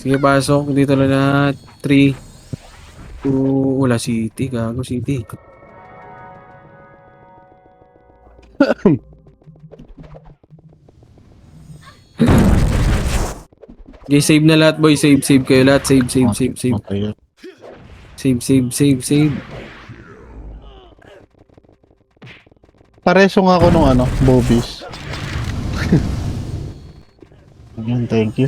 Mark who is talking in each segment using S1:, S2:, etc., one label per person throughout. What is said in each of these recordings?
S1: Sige, pasok. Dito na lahat. 3, 2, wala city. Gago, city. Okay, save na lahat, boy. Save kayo lahat. Save.
S2: Okay.
S1: Save.
S2: Pareso nga ako nung Bobis. Ayan, thank you.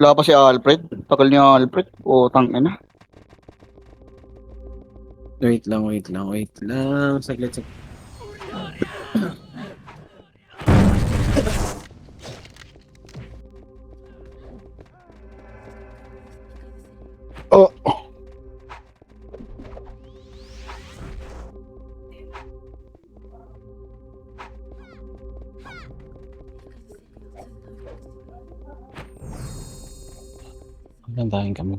S3: Wala pa si Alfred. Tagal niya Alfred. O, tangina.
S1: Wait lang. Saglit.
S2: Oh. Ang daming kamo.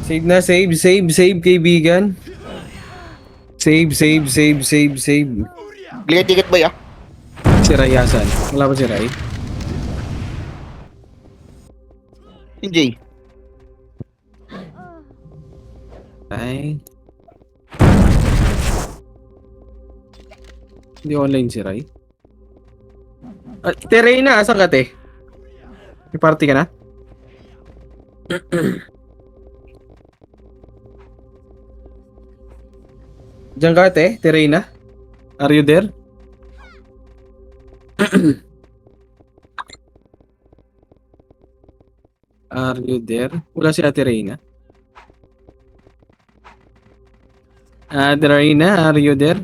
S1: Save na, save, kaibigan. Save.
S3: Bigay ticket ba ya?
S1: Si Ray asan? Wala ba si Ray?
S3: Hindi.
S1: Ay. Hindi online si Ray. Te Reyna, asan ka te? May party ka na? Diyan ka te? Te Reyna? Are you there? Are you there? Wala si Ate Reyna. Ate Reyna, are you there?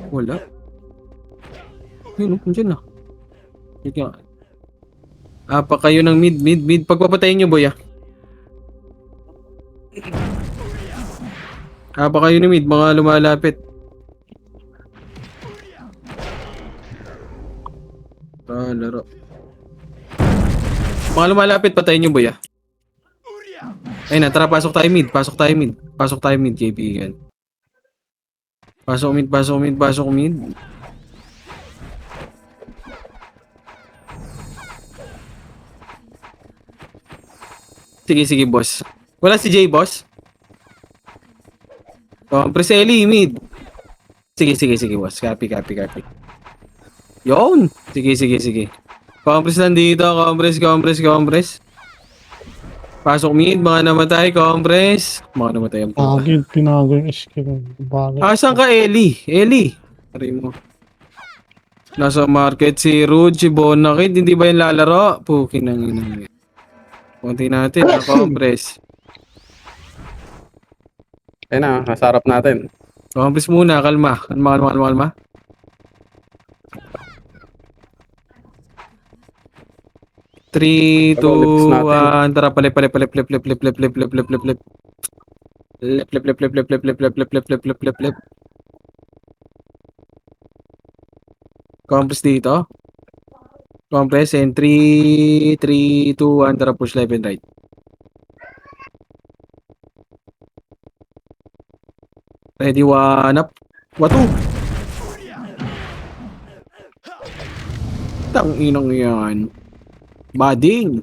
S1: Wala. Yun, nandiyan na. Pa kayo ng mid. Pagpapatayin nyo, boy, pa kayo ng mid, mga lumalapit. Laro. Mga lumalapit, patayin nyo, boy, Ayun na, tara, pasok tayo mid, kaibigan. Pasok mid. Sige, boss. Wala si J, boss. Preseli, mid. Sige, boss. Copy. Yun. Sige. Compress nandito. Compress. Pasok mid, mga namatay. Compress. Mga namatay ang puta.
S2: Bagay, pinago yung skill. Bagay.
S1: Asan ka, Eli? Pari mo. Nasa market si Rude, si Bonakid. Hindi ba yung lalaro? Pukin ang ina. Kunti natin, compress.
S4: Ayun na, nasa harap natin.
S1: Compress muna, kalma. 3, 2, 1, tara, palip. Lep. Compress dito. Compress and 3, 2, 1, tara, push left and right. Ready, one up. Watu! Tanginang yan. Bading!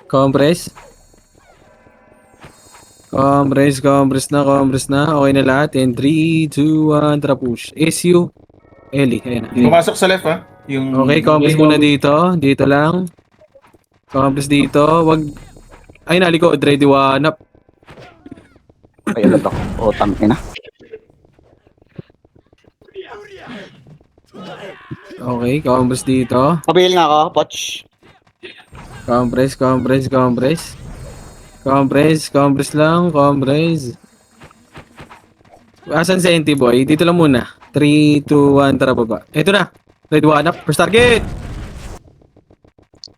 S1: Compress na. Okay na lahat. And 3, 2, 1, tara push. SU. Eli, ayan na.
S5: Pumasok sa left Yung
S1: Okay, compress muna dito. Dito lang. Compress dito. Wag. Ay, nalikod. Ready, one up.
S3: Ay, alam ako. O, tangina.
S1: Okay, compress dito.
S3: Mabihil nga ako, Poch.
S1: Compress lang. Asan si NT boy? Dito lang muna. 3, 2, 1, tara baba. Ito na. Ready, one up. First target.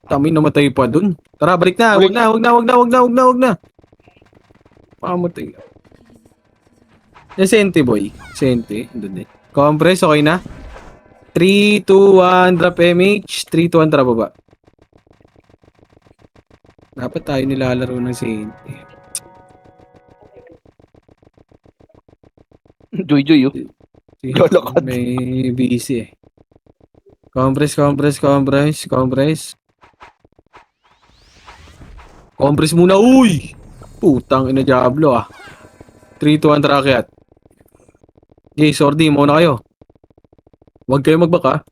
S1: Tami namatay pa dun. Tara, balik na. Wag na. Pamatay. Yan si NT boy. Si NT. Doon eh. Compress, okay na? 3, 2, 1, drop MH. 3, 2, 1, drop baba. Dapat tayo nilalaro ng Saint.
S3: Joy, oh. Lalakad.
S1: May busy eh. Compress. Compress muna, uy! Putang ina Diablo ah. 3, 2, 1, rakyat. Okay, sorry, muna kayo. Huwag kayo magbaka.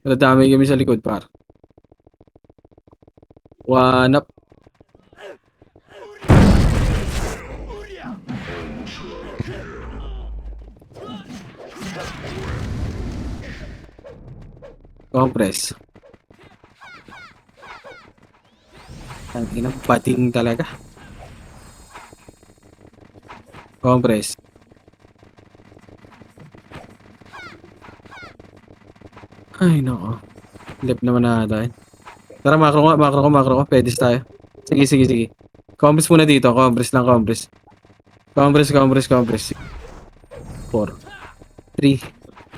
S1: Nadamay kami sa likod, par. One up. Compress. Ang inang pating talaga. Compress. Ay, nako. Lip naman natin. Tara, macro ko. Pwede tayo. Sige. Compress muna dito. Compress. Compress. 4, 3,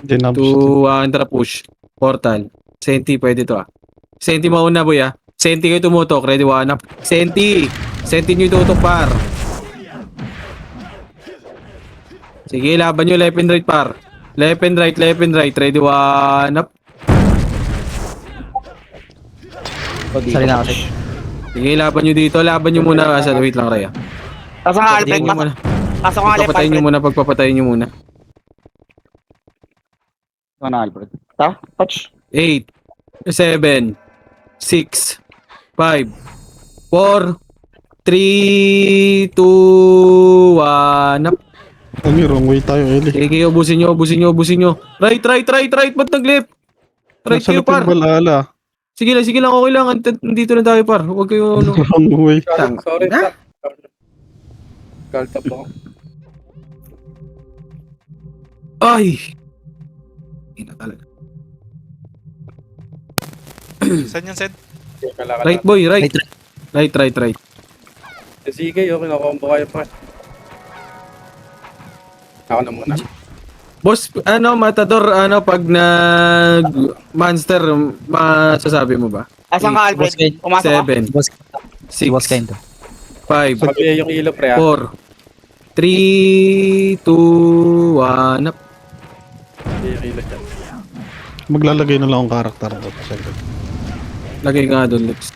S2: Dinabs.
S1: 2, 1, tara push. Portal. Senti, pwede to ah. Senti mauna boy ah. Senti kayo tumutok. Ready, 1 up. Senti nyo itutok par. Sige, laban nyo left and right par. Left and right. Ready, 1 up.
S5: Sorry na kasi.
S1: Sige, laban nyo dito. Laban nyo muna. Wait lang, Raya.
S3: Pasok nga, Alfred.
S1: Pagpapatayin nyo muna.
S3: Pasok nga,
S1: Pagpapatayin nyo muna.
S3: Ano, Alfred? Ta? Touch.
S1: 8, 7, 6, 5, 4, 3, 2, 1, up.
S2: Ano, wrong way tayo, Eli.
S1: Sige, ubusin nyo. Right. Ba't nag-left? Right
S2: Nasa
S1: kayo,
S2: lupin
S1: par.
S2: balala.
S1: Sige lang, okay lang. Nandito na tayo, par. Huwag kayo, ano.
S2: Wrong way.
S4: Sorry, Call top ako.
S1: Ay! Ina talaga.
S6: Saan yung set?
S1: Right, boy, right. Right.
S4: Sige, okay na. Combo kayo pa. Ako na muna.
S1: Boss, Matador, pag monster, masasabi mo ba?
S3: Asan ka, Alfred?
S5: Boss Kane.
S3: Pumasok ka?
S1: 7,
S5: Boss
S1: 6,
S5: Kane to.
S1: 5,
S4: Sabi yung ilo, pre.
S1: 4, 3, 2, 1, up.
S4: Sabi yung ilo dyan.
S2: Maglalagay na lang akong karakter ko.
S1: Lagay nga doon, Lips.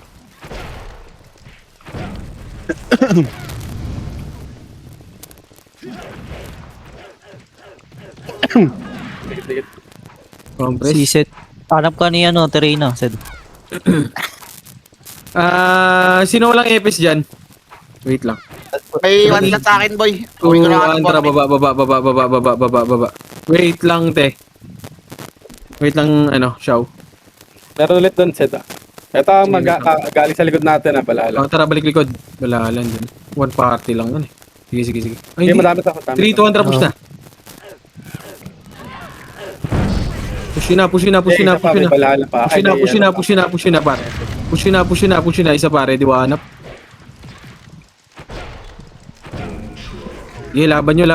S4: Dikit.
S1: Compress.
S5: Si Seth. Hanap ka ni Terena, Seth.
S1: Sino walang epis dyan? Wait lang.
S3: May one shot sa akin, boy. Uwi ko na nga.
S1: Tara, baba. Wait lang, te. Wait lang, Shaw.
S4: Laro ulit doon, Seth. Ito ang galing sa likod natin, palala.
S1: Tara, balik likod. Balalan dyan. One party lang yan eh. Sige. Ay,
S4: Hindi,
S1: hindi.
S4: madami sa
S1: 3, 2, 1, push na. Push na.
S4: Palala pa.
S1: Push na, par. Push na. Isa pare, di ba, hanap. Sige, laban nyo.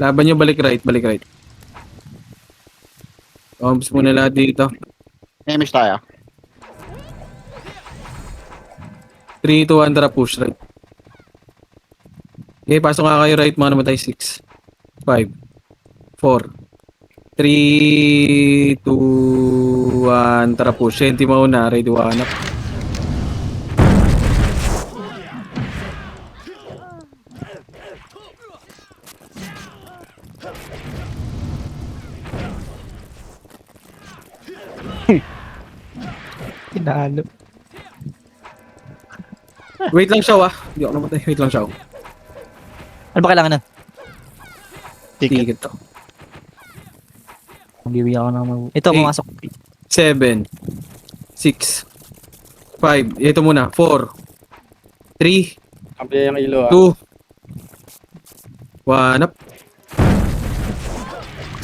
S1: Laban nyo, balik right. Comps muna lahat dito.
S3: Namish tayo.
S1: 3, 2, 1, tara, push right. Okay, pasok nga kayo right, mga namatay. 6, 5, 4, 3, 2, 1, tara, push. Senti mauna, ready, 1 up.
S5: Tinalo.
S1: Wait lang, Shaw, ah. Hindi ako namatay. Wait lang, Shaw.
S5: Ano ba kailangan na?
S1: Ticket to.
S5: Magbibigay ako ng Ito,
S1: Eight.
S5: pumasok.
S1: 7, 6, 5, ito muna, 4, 3,
S4: Sabi yung ilo,
S1: 2, 1 up.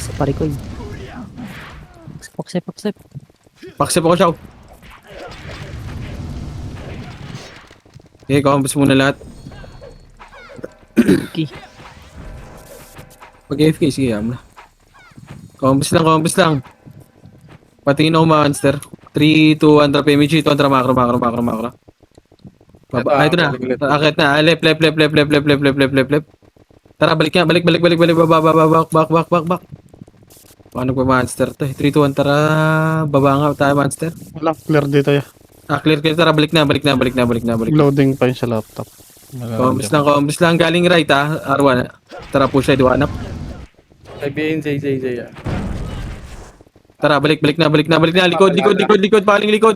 S5: Sa pare ko yun. Paksep.
S1: Paksip ako, Shaw. Okay, compass muna lahat.
S5: Okay.
S1: Pag AFK, sige, na. Compass lang. Patingin ako monster. 3, 2, 1, trap image, 2, macro. Ito na. Akit na. Left. Tara, balik. Back. Paano ba monster to? 3, 2, 1, tara. Baba nga tayo, monster.
S2: Wala, clear dito ya.
S1: Clear. Tara, balik na.
S2: Loading pa yun sa laptop.
S1: Compass lang. Galing right, R1. Tara, push side, one up.
S4: Sabihin, JJ.
S1: Tara, balik na. Likod. Paling likod.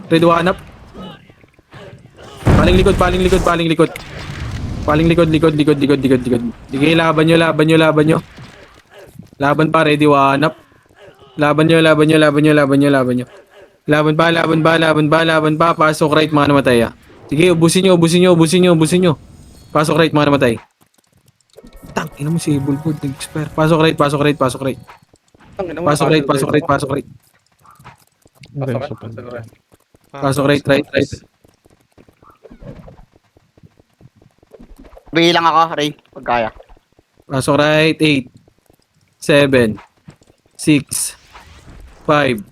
S1: Ready, one up. Paling likod. Sige, laban nyo. Laban pa, ready, one up. Laban nyo. Laban pa. Pasok right, mga namatay, Sige, ubusin nyo. Pasok right, mga namatay. Tang, ina mo si Bulbul, nag-expire. Pasok right. Pasok right.
S4: Pasok
S1: Right.
S3: Bilang ako, Ray. Pag kaya.
S1: Pasok right, 8, 7, 6, 5,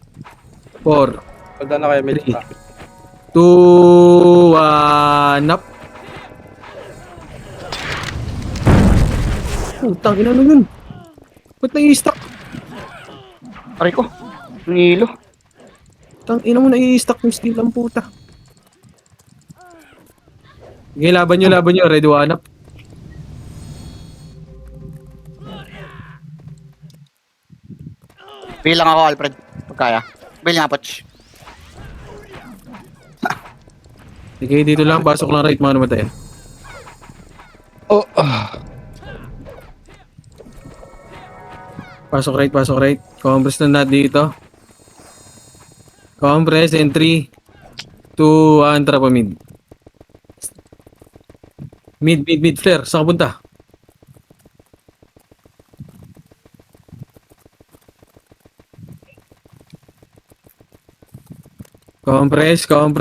S1: 4,
S4: Pagda na kayo, may
S1: 2, 1, up. Putang ina nun. Ba't nai-stack?
S3: Aray ko. Nilo.
S1: Tang ina mo, nai-stack yung skill ang puta. Sige, laban nyo. Ready, one up.
S3: Bilang ako, Alfred. Pag kaya. Bilang nga, Poch.
S1: Sige, dito lang. Pasok lang right, mga namatay. Pasok right. Compress na dito. Compress in 3, 2, 1, trapa mid. Mid flare. Saan ka punta? Compress in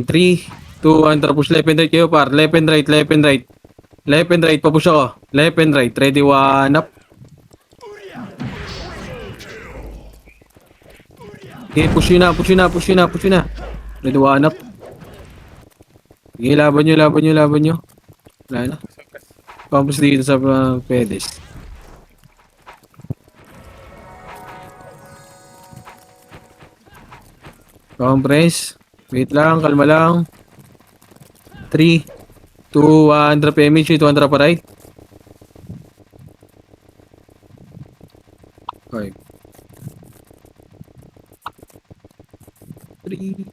S1: 3, 2, 1, trapa push left and right kayo par. Left and right. Papush ako. Left and right. Ready, one up. Okay, push yun na. Ready, one up. Okay, laban nyo. Wala na. Compass dito sa pedest. Compress. Wait lang, kalma lang. 3, 2, 1, drop image, 2, drop right. 5, 3.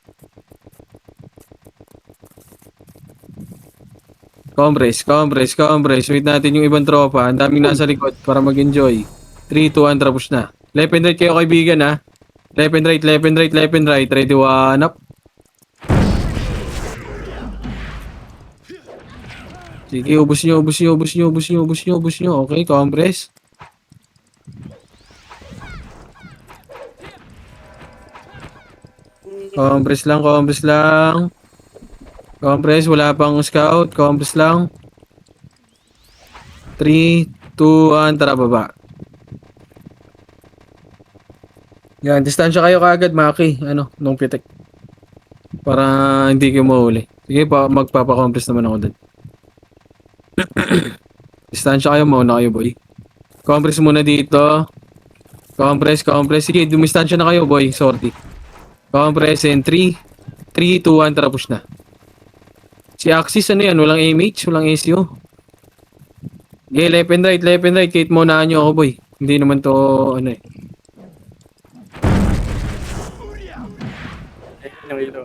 S1: Compress. Wait natin yung ibang tropa. Ang daming nasa likod para mag-enjoy. 3, 2, 1, drop push na. Left and right kayo, kaibigan, ha. Left and right. Ready, one up. Sige, ubus nyo. Okay, compress. Compress lang. Compress, wala pang scout. Compress lang. 3, 2, 1, tara baba. Yan, distansya kayo kaagad, Maki. Nung pitik. Para hindi kayo mahuli. Sige, magpapa-compress naman ako dun. Distansya kayo, mauna kayo, boy. Compress muna dito. Compress. Sige, dumistansya na kayo, boy. Sorry. Compress in 3, 2, 1, tara push na. Si Axis, yan? Walang AMH, walang ACO. Okay, left and right. Kate, maunaan nyo ako, boy. Hindi naman to,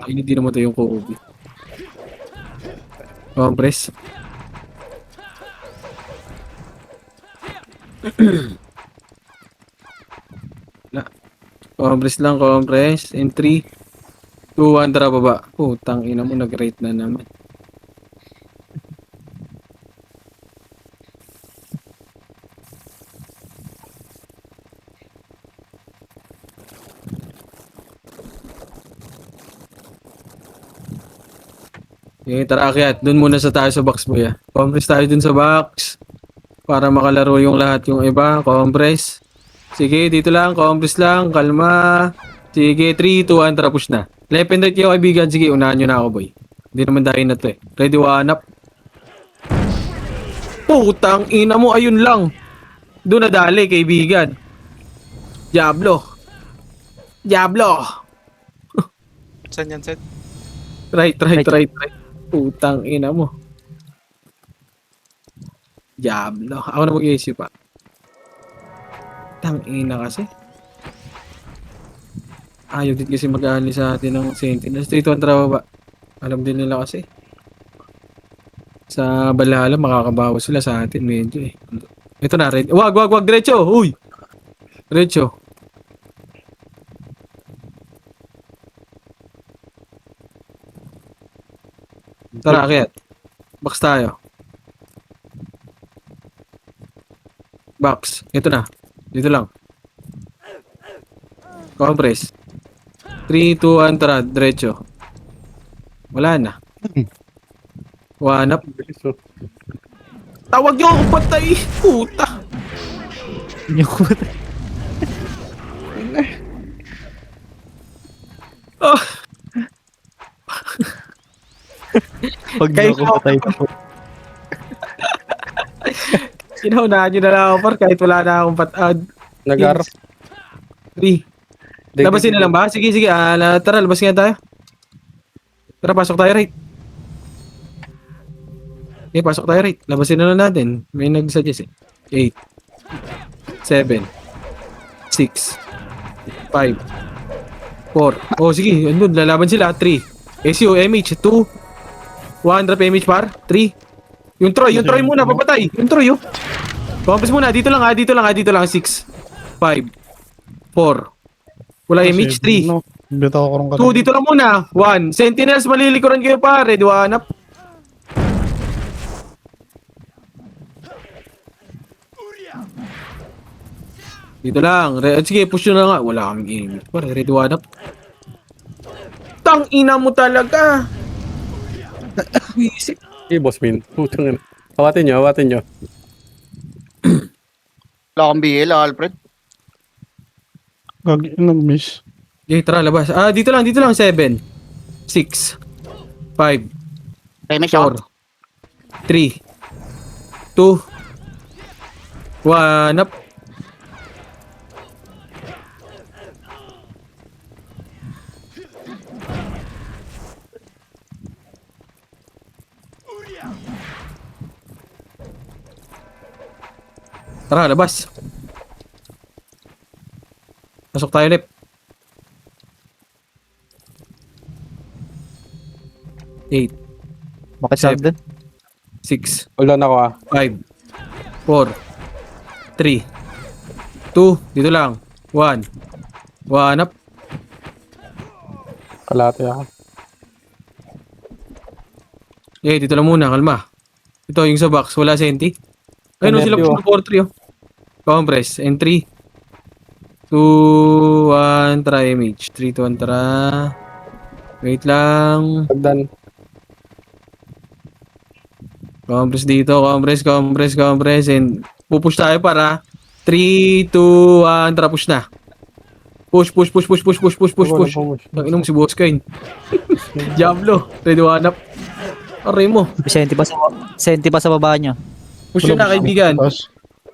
S1: Ay, hindi naman to yung Kobe. Compress. Compress lang. In 3, 2, 1, tara baba. Putang ina mo, nag-rate na naman. Tara akyat. Doon muna sa tayo sa box boy ah. Compress tayo dun sa box. Para makalaro yung lahat yung iba. Compress. Sige, dito lang. Compress lang. Kalma. Sige, 3, 2, 1. Tara, push na. Left and right yung kaibigan. Sige, unahan nyo na ako boy. Hindi naman dahil na to eh. Ready, one up. Putang ina mo. Ayun lang. Doon na dali, kaibigan. Diablo.
S6: Saan yan, Seth?
S1: Right. Putang ina mo. Diablo. Ako na mag-iisip pa. Tang ina kasi. Ayaw din kasi mag-aali sa atin ng Sentinels. Dito ang trabaho ba? Alam din nila kasi. Sa Valhalla, makakabawas sila sa atin medyo eh. Ito na rin. Wag. Diretso. Uy. Diretso. Tara, akyat. Box tayo. Box. Ito na. Dito lang. Compress. 3, 2, 1, tara. Diretso. Wala na. One up.
S4: Bilis, oh.
S1: Tawag niyo akong patay. Puta. Oh,
S5: Pag
S1: Kayo-
S5: ako patay pa po.
S1: sinaunahan nyo na lang ako par kahit wala na akong patad.
S4: Nag-ar.
S1: 3. Labasin na lang ba? Sige. Tara, labas nga tayo. Tara, pasok tayo right. Okay, pasok tayo right. Labasin na lang natin. May nag-suggest eh. 8. 7. 6. 5. 4. Oh, sige. Andun, lalaban sila. 3. SU, MH. 2. 100 MH par. 3. Yung Troy muna, papatay. Yung Troy, oh. Compass muna. Dito lang. 6. 5. 4. Wala MH. 3.
S2: No, beta ko kurong
S1: 2, dito lang muna. 1. Sentinels, malilikuran kayo pare. Diwanap. Dito lang. Sige, push nyo na nga. Wala kaming aim. Pare, ready one up. Tang ina mo talaga. Wisik.
S4: Eh, boss min. Putang ina. Hawatin nyo.
S3: Wala kang BL, Alfred.
S2: Nag-miss.
S1: Okay, tara, labas. Dito lang. 7. 6. 5.
S3: Remix
S1: 4.
S3: ako.
S1: 3. 2. 1 up. Tara, labas. Pasok tayo left. 8,
S5: Bakit sa doon?
S1: 6,
S4: Hold on ako ah.
S1: 5, 4, 3, 2, dito lang. 1 up.
S4: Kalate ako.
S1: Okay, dito lang muna, kalma. Ito, yung sa box, wala senti. Ayun, sila
S4: Nervyo.
S1: po 4-3, oh. Compress, and 3, 2, 1, try image. 3, 2, 1, tara. Wait lang.
S4: Pagdan.
S1: Compress dito, compress, and pupush tayo para 3, 2, 1, tara, push na. Push. Inom si Boss Coin. Diablo, ready one up. Aray mo.
S5: Senti pa sa baba niya.
S1: Push nyo na, kaibigan.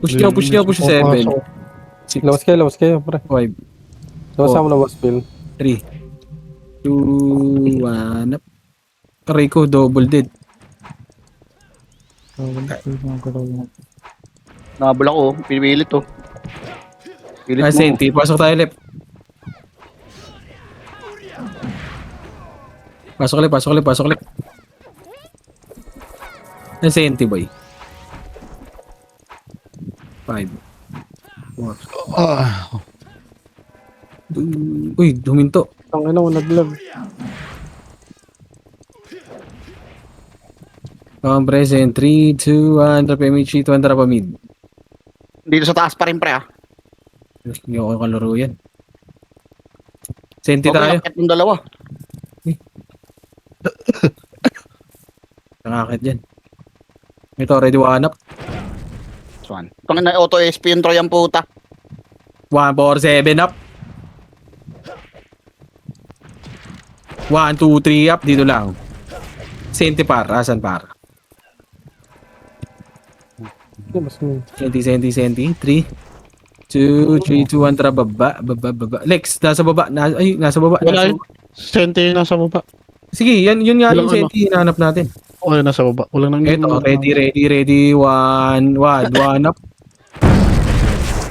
S1: Push nyo, 7, 6,
S4: Lawas kayo, pre.
S1: 5,
S4: Lawas mo lawas, Phil.
S1: 3, 2, 1 up. Aray ko, double dead.
S3: Nabal ako. Pinipilit to. Pilit mo.
S1: Senti, pasok tayo left. Pasok left. Senti boy. 5, 4. Uy, duminto.
S2: Ang ina mo, naglag.
S1: Present 3, 2, 1, trap MH, 2, trap mid.
S3: Dito sa taas pa rin, pre, ah.
S1: Hindi ako kalaro yan. Senti
S3: Okay,
S1: tayo.
S3: akit ng dalawa.
S1: Nakakit dyan. Ito, ready one up.
S3: Swan. Pangin na auto SP yung Troy ang puta.
S1: 1, 4, 7 up. 1, 2, 3 up. Dito lang. Senti par. Asan par?
S2: Mas mo.
S1: Senti. 3, 2, 1, tara baba. Lex, nasa baba. Nasa baba.
S2: Wala
S1: Nasa
S2: yun.
S1: baba.
S2: Sente yun nasa baba.
S1: Sige, yun nga yung
S2: Walang
S1: senti hinahanap natin.
S2: O yun, nasa baba. Walang nang...
S1: Ito, ready. 1 up.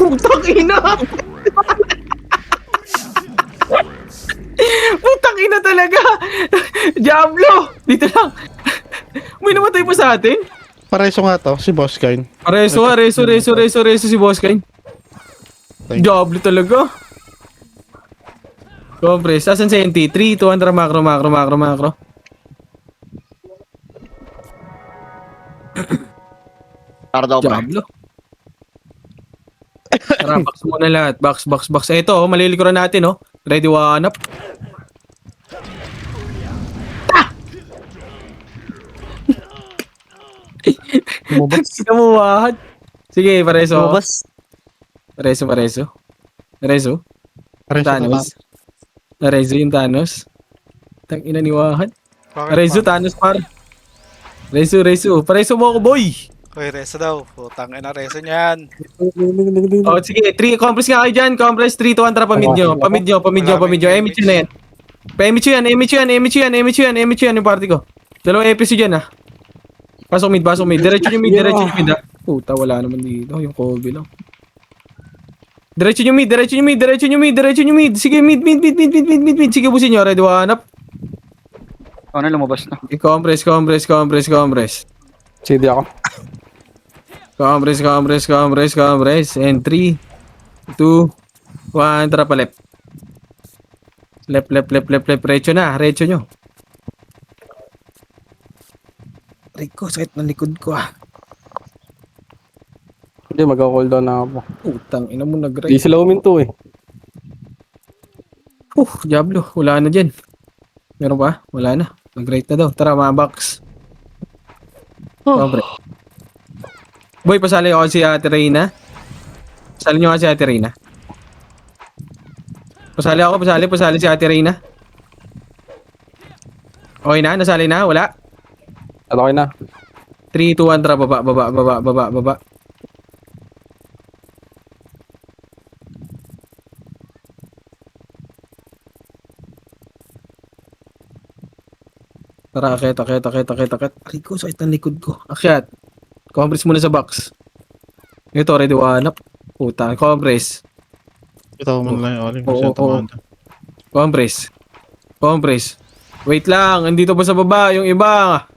S1: Putang ina! Putang ina talaga! Diablo! Dito lang. May namatay pa sa atin?
S2: Pareso nga to, si Boss Kine.
S1: Reso si Boss Kine.
S2: Thank you.
S1: Diablo talaga. Compress. Asan si NT? 3, 2, 1, macro.
S3: Para daw pre.
S1: Diablo. Tara, box muna lahat. Box. Ito, malilikuran natin, oh. Ready, one up.
S2: Lumabas.
S1: Sinamuwahan. Sige, pareso.
S5: Lumabas.
S1: Pareso.
S2: Pareso
S1: Thanos. Pareso yung Thanos. Tang ina ni Wahan.
S6: Bakit
S1: Pareso,
S6: pa?
S1: Thanos par. Reso. Pareso mo ako, boy.
S6: Uy, reso daw. Putang ina, reso niyan.
S1: Oh, sige, 3, compress nga kayo dyan. Compress, 3, 2, 1, tara, pamid nyo. Emicho na yan. Pa-emicho yan yung party ko. Dalawang episode dyan, ha. Pasok mid. Diretso nyo mid, ha. Puta, wala naman dito. Yung Kobe lang. Diretso nyo mid. Sige, mid. Sige, busin nyo. Ready, one up.
S3: Ano lumabas na?
S1: Compress.
S4: CD ako.
S1: Compress. And 3, 2, 1, tara pa left. Left. Recho nyo. Rico, sakit ng likod ko, ah.
S4: Hindi, mag-cooldown na ako.
S1: Putang ina mo,
S4: Di
S1: nag-right.
S4: sila uminto eh.
S1: Diablo, wala na dyan. Meron ba? Wala na. Nag-right na daw. Tara, mga box. Pobre. Boy, pasali ako si Ate Reyna. Pasali nyo nga si Ate Reyna. Pasali si Ate Reyna. Okay na? Nasali na? Wala?
S4: Okay na.
S1: 3, 2, 1, tara, baba. Tara, akyat. Rico, sakit ng likod ko. Akyat. Compress muna sa box. Ito, ready, one up. Puta, compress.
S2: Ito mo lang yung olim.
S1: Oo. Compress. Wait lang, andito pa sa baba yung iba.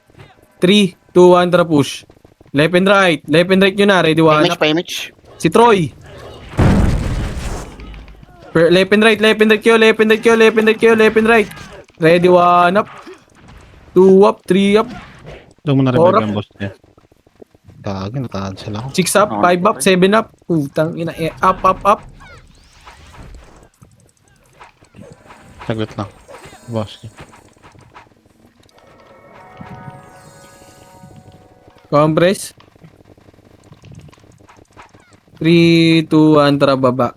S1: 3, 2, 1, tara push. Left and right nyo na, ready, one up.
S3: Pa-image.
S1: Si Troy. Left and right kayo. Ready, one up. 2 up, 3 up,
S2: Doon mo na
S1: Orap.
S2: revive yung boss niya. Tagi, natahan sila ako.
S1: 6 up, 5 up, 7 up. Putang ina, up.
S2: Saglit lang. Boss niya.
S1: Compress. 3, 2, 1, tara baba.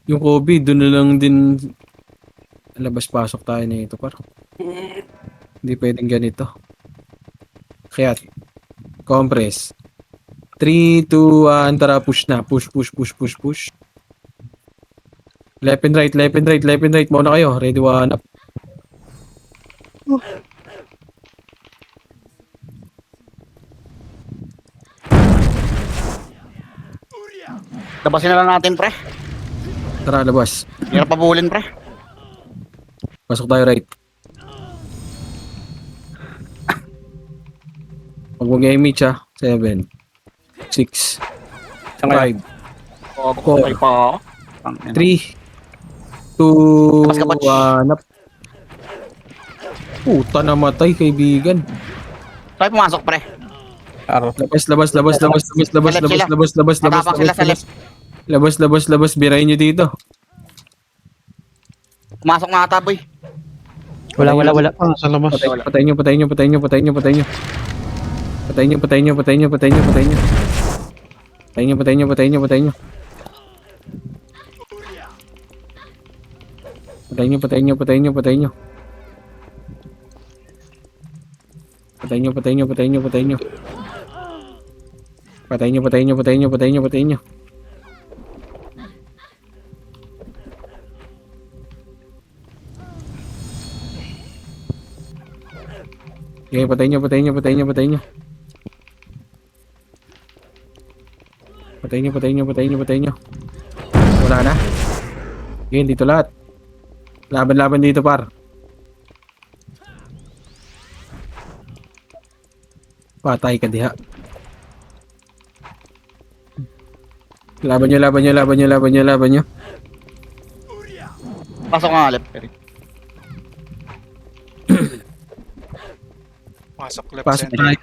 S1: Yung Kobe, doon na lang din labas-pasok tayo na ito par. Hindi pwedeng ganito. Kaya, compress. 3, 2, 1, tara push na. Push. Left and right. Mauna kayo. Ready, one up.
S3: Labasin na lang natin pre.
S1: Tara, labas.
S3: Hirap pabulin pre.
S1: Pasok tayo right. Huwag image ha. 7, 6,
S4: Siya ngayon.
S1: 5,
S3: O,
S1: Four.
S3: patay pa ako. Tangina.
S1: 3, 2,
S3: Labas ka, Batch.
S1: 1 up. Puta, namatay kaibigan.
S3: Tayo pumasok pre.
S4: Aro.
S1: Labas. Birahin nyo dito.
S3: Pumasok na ata, boy.
S5: Wala.
S2: Ah, sa labas.
S1: Patayin nyo. Okay, patayin nyo. Patayin nyo. Wala na. Okay, dito lahat. Laban dito, par. Patay ka diha. Laban nyo.
S3: Pasok nga, left. Eric.
S6: Pasok left
S1: Pasok
S6: center.
S1: tayo.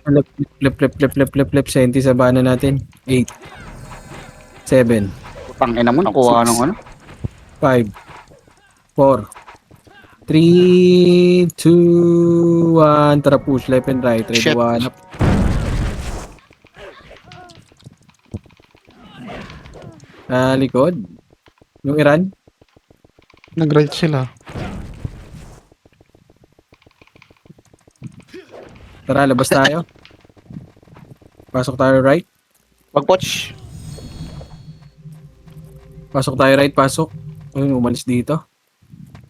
S1: Left. Senti sa bana natin. 8. 7.
S3: Putang ina mo, nakuha ng ano.
S1: 5. 4. 3, 2, 1. Tara, push left and right. Ready,
S3: Shit.
S1: 1 up. Likod. Yung Iran.
S2: Nag-right sila.
S1: Tara, labas tayo. Pasok tayo right.
S3: Pag-poach.
S1: Pasok tayo right, pasok. Ayun, umalis dito.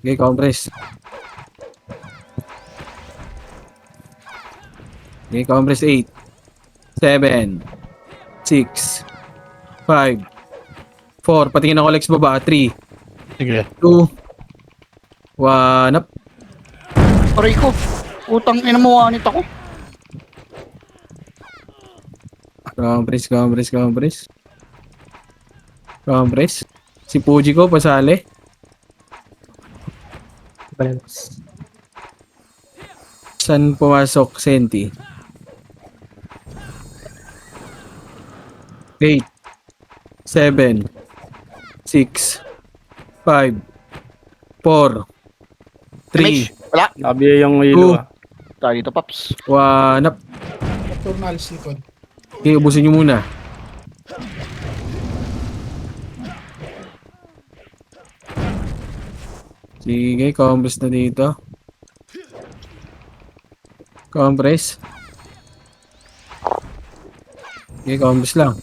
S1: Okay, compress. Okay, compress 8. 7. 6. 5. 4. Patingin ako Lex baba. 3.
S2: Sige.
S1: 2. 1 up.
S3: Aray ko. Putang ina mo, anit ako.
S1: Compress. Si Puji ko, pasali. Saan pumasok, Senti? 8, 7, 6, 5, 4, 3,
S3: Mage, wala.
S4: Sabi yung ilo.
S3: Tayo dito, Paps.
S1: 1 up. Okay, ubusin nyo muna. Sige, compress na dito. Compress. Okay, compress lang.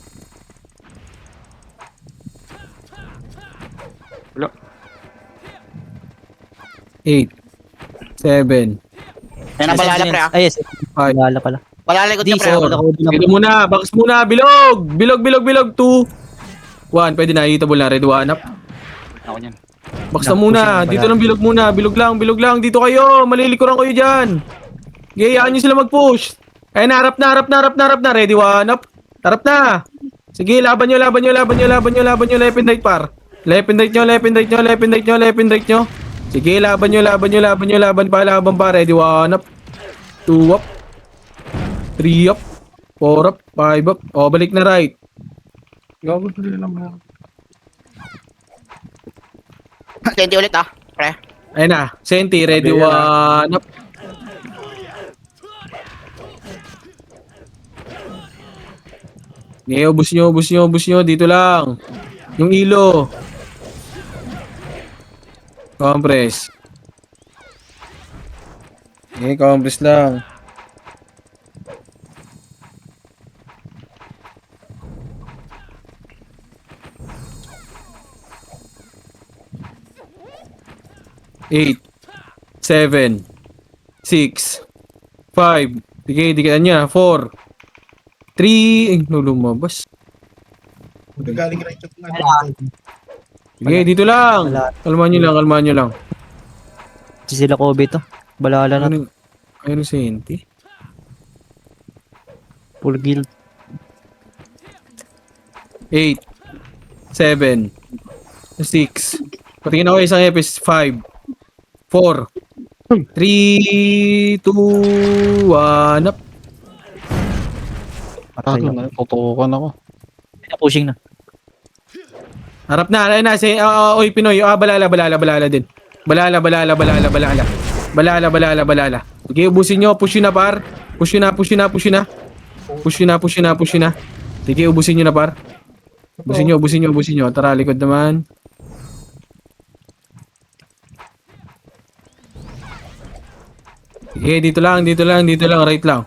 S3: Wala.
S1: 8, 7,
S3: Ayun na, balala, pre, ah.
S5: Ay, yes.
S1: 5,
S5: Balala pala.
S3: Balalikod niya, pre.
S5: Ako din
S1: Dito muna, bakas muna, bilog! Bilog, 2, 1, pwede na, hitable na, red 1 up.
S3: Ako niyan.
S1: Bakas na muna, dito ng bilog muna, bilog lang, dito kayo, malilikuran kayo dyan. Gayaan nyo sila mag-push. Ayun na, harap na, ready 1 up. Harap na. Sige, laban nyo, left and right par. Left and right nyo. Sige, laban pa, ready 1 up. 2 up. 3 up. 4 up. 5 up. O, balik na right.
S4: Gago nila naman.
S3: Senti ulit, ah. Pre.
S1: Ayun na, Senti, ready
S4: Sabi yan,
S1: 1 up. Okay, ubus nyo, dito lang. Yung ilo. Compress. Okay, compress lang. Eight, 7, 6, 5. Sige, dikitan niya. 4, 3. Lumabas. Sige, dito lang. Kalmahan nyo lang.
S5: Si sila Kobe to. Balala na.
S1: Ano si Enti?
S5: Full guild.
S1: 8, 7, 6. Patingin ako isang episode. 5, 4, 3, 2, 1 up.
S2: Gago na, tutukan ako.
S5: Pushing na.
S1: Harap na, ayun na, oy Pinoy, balala din. Balala. Sige, ubusin nyo, push yun na par. Push yun na. Sige, ubusin nyo na par. Ubusin nyo. Tara, likod naman. Sige, dito lang, right lang.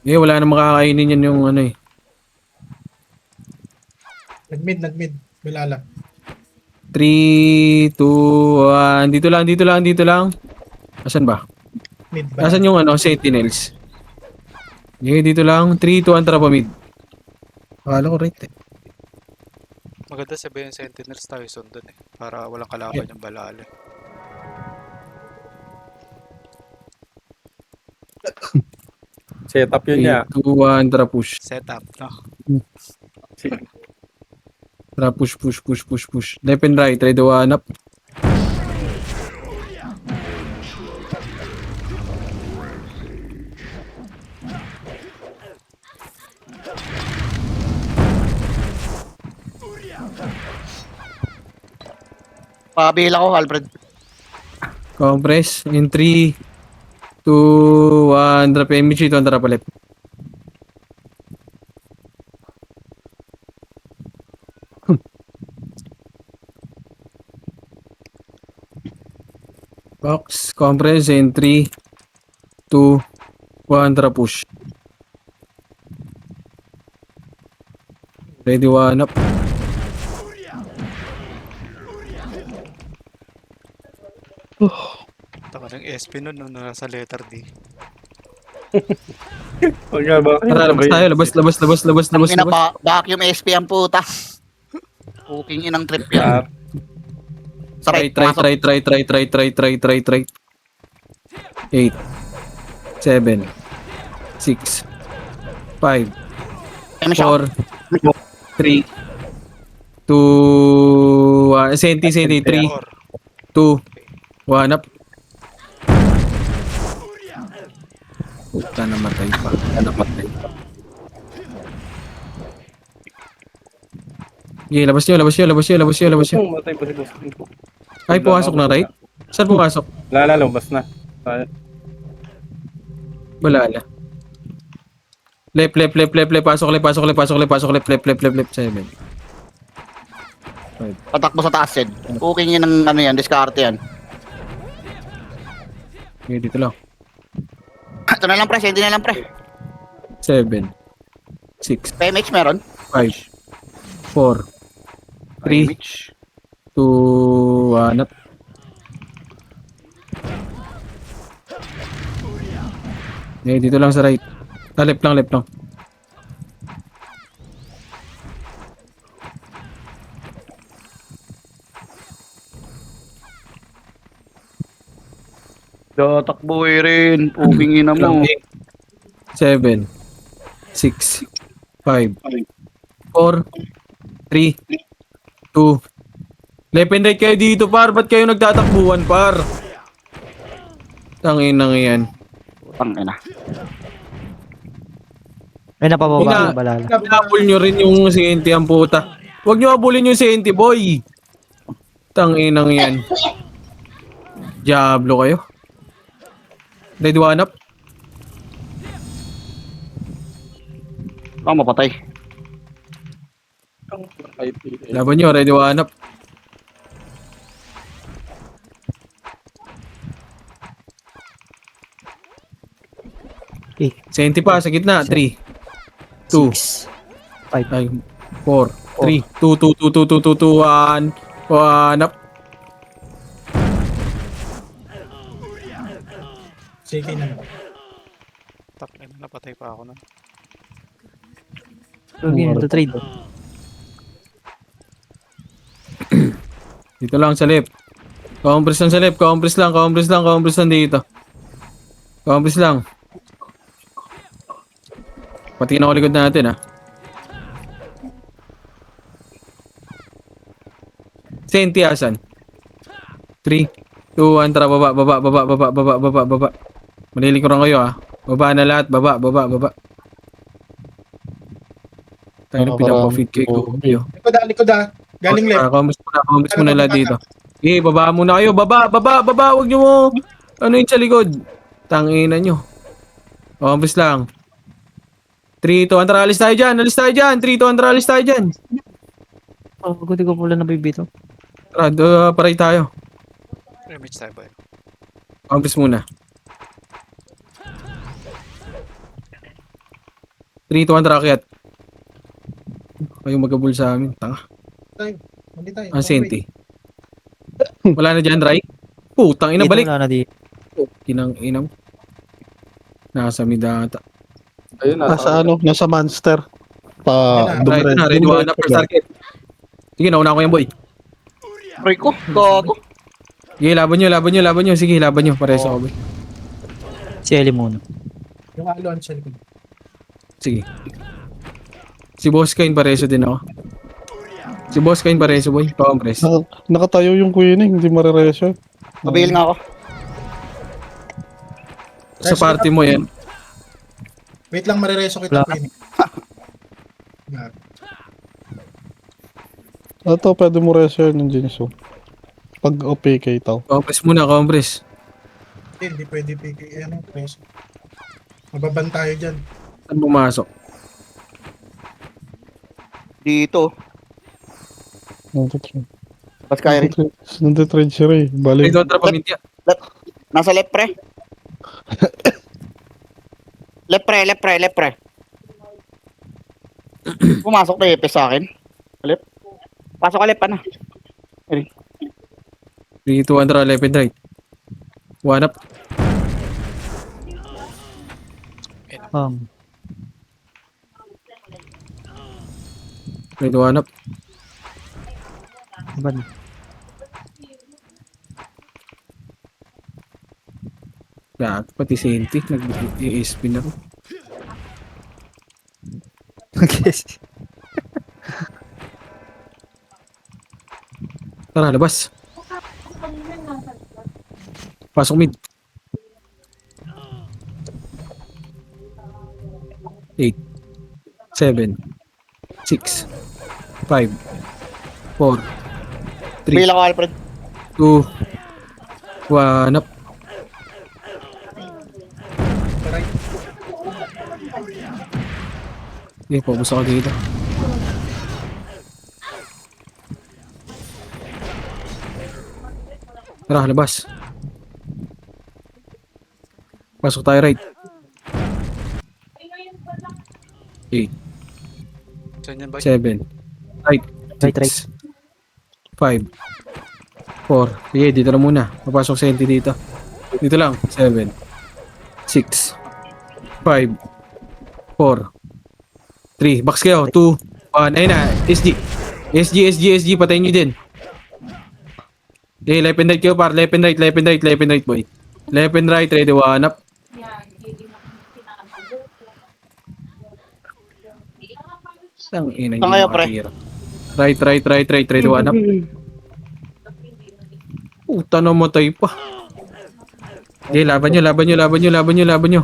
S1: Wala na makakainin yan yung ano eh.
S7: Nag-mid. Bilala.
S1: 3, 2, 1. Dito lang. Asan ba?
S7: Mid ba?
S1: Asan yung ano, sentinels? Okay, dito lang. 3, 2, 1, tara pa mid. Akala ko right eh.
S6: Maganda sabihin yung Sentinels tayo sundon eh. Para walang kalaban yung balala.
S4: Setup yun niya.
S1: 3, 2, 1, tara push.
S6: Setup, no?
S1: Tara push. Left and right, try to one up.
S3: Pabila ko, Alfred.
S1: Compress in 3, 2, 1, drop MG, 2, tara pa left. Box, compress in 3, 2, 1, tara push. Ready, one up.
S6: Taka ng SP nun nung nasa letter D.
S4: Huwag nga ba?
S1: Tara, labas tayo, labas.
S3: Vacuum SP ang puta. Cooking inang trip yan. Sa right,
S1: Try.
S3: pumasok.
S1: 8, 7, 6, 5,
S3: Time shot.
S1: 4, 3, 2, 1. Senti, 3, 2, 1 up. Puta, namatay pa. Okay, labas nyo.
S4: Matay pa si boss.
S1: Ay, pumasok na right? Saan pumasok?
S4: Lala, lumabas na.
S1: Balala. Left. Pasok left. 7.
S3: Patakbo sa taas yan. Cooking yun ng ano yan, discard yan.
S1: Okay, dito lang.
S3: Ito na lang pre, hindi na lang pre.
S1: 7, 6,
S3: PMH meron?
S1: 5, 4, 3, 2, 1 up. Okay, dito lang sa right. Left lang.
S3: Takboy rin. Cooking ina mo.
S1: 7, 6, 5, 4, 3, 2. Left and right kayo dito, par. Ba't kayo nagtatakbuhan, par? Tanginang yan.
S3: Tangina.
S5: Ay, napababa
S1: Ina.
S5: yung balala.
S1: Habol nyo rin yung CNT ang puta. Huwag nyo habulin yung CNT, boy. Tanginang yan. Diablo kayo. Ready, one up.
S3: Mapatay.
S1: Laban nyo, ready, one up.
S5: Okay.
S1: CNT pa, sa gitna. 3, 2,
S5: 6,
S1: 4, 3, 2, 1 up.
S7: Sige na.
S6: Takay na, napatay pa ako nun.
S5: Okay, to trade.
S1: Dito lang sa left. Compress lang sa left. Compress lang dito. Compress lang. Pati na ako likod natin, ah. Senti asan? 3, 2, 1, tara, baba. Malilikuran kayo, ah. Baba na lahat, baba. Tayo na pinapafeed kay Gobi.
S7: Likod ah. Galing left.
S1: Comments muna lahat dito. Eh, baba muna kayo. Baba. Huwag nyo mo. Ano yun sa likod? Tangina nyo. Comments lang. 3, 2, 1, alis tayo dyan. 3, 2, 1, alis tayo dyan.
S5: Oh, hindi ko pula nabibito.
S1: Tara, paray tayo.
S6: Remage tayo ba?
S1: Comments muna. 3, 2, 1, rakyat. Kayong magabul sa amin. Tanga.
S7: Mali tayo.
S1: Ang senti. Wala na dyan, right? Putang ina, balik.
S5: Wala na di.
S1: Kinang inam. Nasa midata.
S4: Ayun,
S2: Nasa ano? Nasa monster. Pa,
S1: Right na, ready one na first target. Sige, nauna ko yan, boy.
S3: Aray ko, gago.
S1: Sige, laban nyo. Sige, laban nyo. Pareso ako, boy.
S5: Si Ellie muna.
S7: Yung alon sa likod.
S1: Sige. Si Boss Kain pareso din ako. Si Boss Kain pareso, boy. Compress.
S2: Nakatayo yung queen, hindi mariresyo.
S3: Mabil nga ako.
S1: Sa party mo yan.
S7: Wait lang, marireso kita
S5: Wala.
S7: Queen.
S2: Ito, pwede mo resyo yung Jinso. Pag OPK tao.
S1: Compress muna, compress.
S7: Hindi pwede PK. Ano, preso. Mababan tayo dyan.
S1: Saan pumasok?
S3: Dito. Bas kaya rin.
S2: Nandito siya rin. Bali.
S1: Ay, kontra pamintya.
S3: Nasa left pre. Left pre. Pumasok na Epe sa akin. Left. Pasok ka left, ano?
S1: 3, 2, 1, left and right. One up.
S5: Um,
S1: 3, 2, 1 up.
S5: ban.
S1: Lahat, pati Senti. Nag-ESP na ko.
S5: Yes.
S1: Tara, labas. Pasok mid. 8, 7, 6, 5, 4, 3,
S3: Bilang ako, Alfred.
S1: 2, 1 up.
S7: Right.
S1: Okay, pabos ako dito. Tara, labas. Pasok tayo right. 8,
S6: Saan yan ba?
S1: 7, right,
S5: Right,
S1: 6, 5, 4. Sige, dito na muna. Papasok sa entity dito. Dito lang. 7, 6, 5, 4, 3. Box kayo. 2, 1. Ayun na. SG. Patayin nyo din. Okay, left and right kayo par. Left and right, boy. Left and right. Ready, one up. Sang ina
S3: Saan kayo, pre?
S1: Right. Ready, one up. Puta, namatay pa. Okay, laban nyo.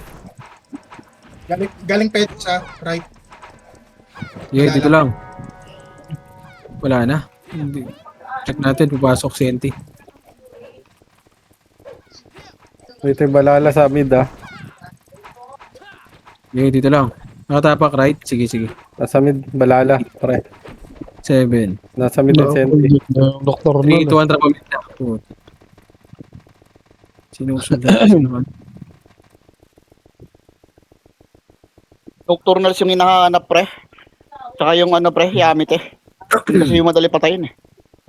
S7: Galing pet sa right.
S1: Yeah, dito lang. Wala na. Hindi. Check natin, papasok si NT.
S4: Wait, balala sa mid ah.
S1: Yeah, dito lang. Nakatapak, right? Sige.
S4: Nasa mid, balala. Pre.
S1: 7,
S4: Nasa mid and senti.
S2: Doktor
S1: 3, 2,
S2: na.
S1: 1, trapamit na. Sinusundan naman.
S3: Nocturnals yung hinahanap, pre. Tsaka yung ano, pre, Yamite. Kasi yung madali patayin eh.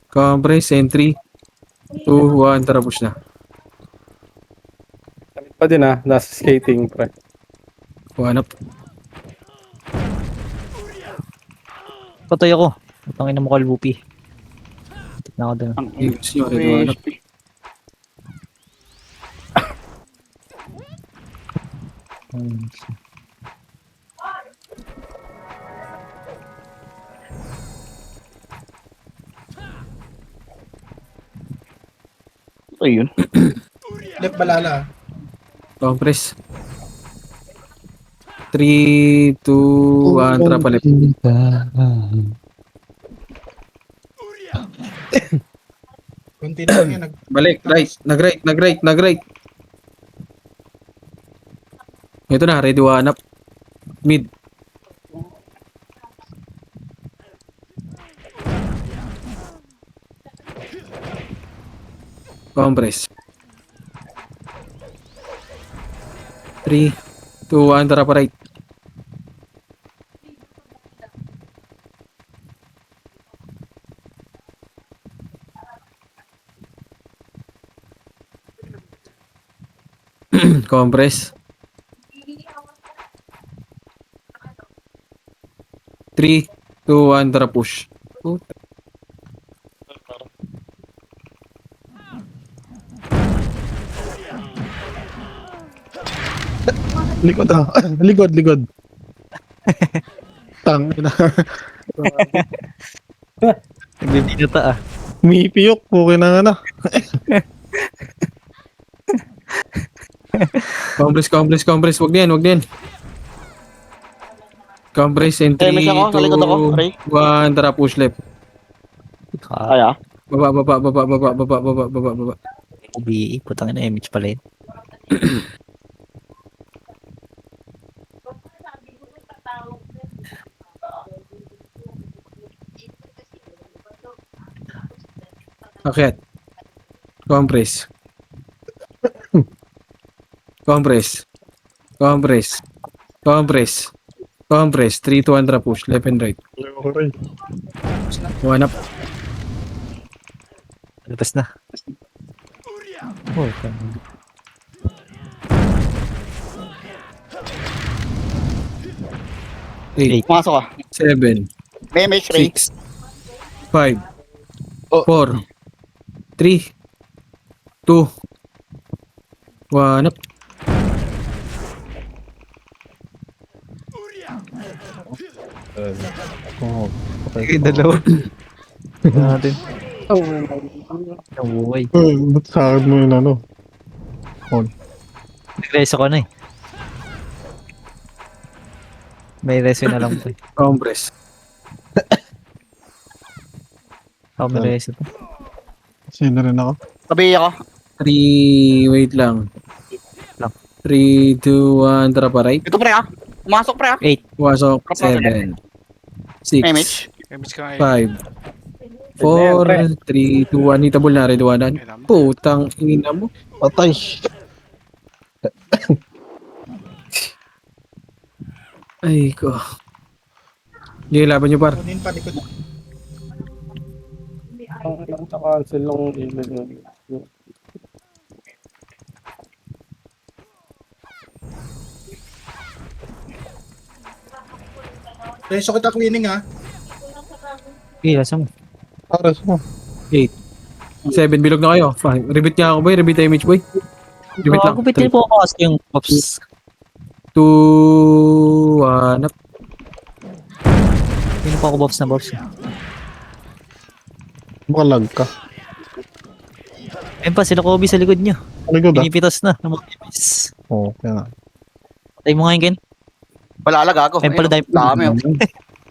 S1: Compress, entry. 2, 1, tara push na.
S4: Sa mid pa din ah. Nasa skating, pre.
S1: One up.
S5: Patay ako. Tangin na mo kalbupi. Tignan ako doon.
S3: Ang
S1: Use nyo, ready, one up.
S3: Ayun.
S7: Left balala.
S1: Compress. 3, 2, 1, tara palit.
S7: Konti na lang yan.
S1: Balik, right. Nag-right. Ito na, ready one up. Mid. Compress. 3, 2, 1, tara pa right. Compress. 3, 2, 1, tara push.
S2: Likod ah. Likod. Tang ina.
S5: Nagbibinata ah.
S2: Umipiyok. Okay na nga na.
S1: Compress. Wag din. Compress and 3,
S3: May ako, sa likod ako,
S1: 2,
S3: Ray.
S1: 1, tara push left.
S3: Ay ah.
S1: Baba.
S5: Ubi, putang ina, image pala yun.
S1: Akyat. Compress. 3, 2, 1, tara push. Left and right.
S2: Okay.
S1: One up.
S5: Labas na. Oh, tama.
S1: 8,
S3: Pumasok ka.
S1: 7,
S3: May MH Ray.
S1: 6, 5,
S3: Oh.
S1: 4, 3, 2, 1 up.
S2: Oh,
S5: Okay, dalawa. Natin. Ang buhay.
S2: ba't sa akin mo yun ano?
S5: Nag-reso ko na eh. May reso na lang po eh.
S1: Compress.
S5: Ako may reso to.
S2: Sino rin ako?
S3: Tabi ako.
S1: 3, wait lang. 3, 2, 1, tara pa right.
S3: Ito pre ah. Pumasok pre ah.
S1: Wasok, 7, 6,
S3: MH.
S6: Image ka ngayon.
S1: 5, 4, 3, 2, 1. Hitable na, ready one.
S6: Kailangan mo.
S1: Putang ina mo.
S2: Patay.
S1: Ay ko. Hindi, laban nyo par.
S7: Kunin pa likod.
S4: Ang cancel ng email yun.
S7: Reso kita cleaning ha.
S5: Okay, lasa mo.
S2: Pares mo.
S1: 7, bilog na kayo. Fine. Rebit niya ako boy, rebit image boy. Rebit lang.
S5: Gupitin po ako kasi yung pops.
S1: 2, 1 up.
S5: Hindi po ako pops na pops.
S2: Makalag ka.
S5: Ayun pa, sila Kobe sa likod nyo.
S2: Likod ah.
S5: Pinipitas na. ng mga enemies.
S2: Oo, kaya na.
S5: Patay mo nga yun, Ken.
S3: Wala alag ako.
S5: Ayun pala,
S3: Dami oh.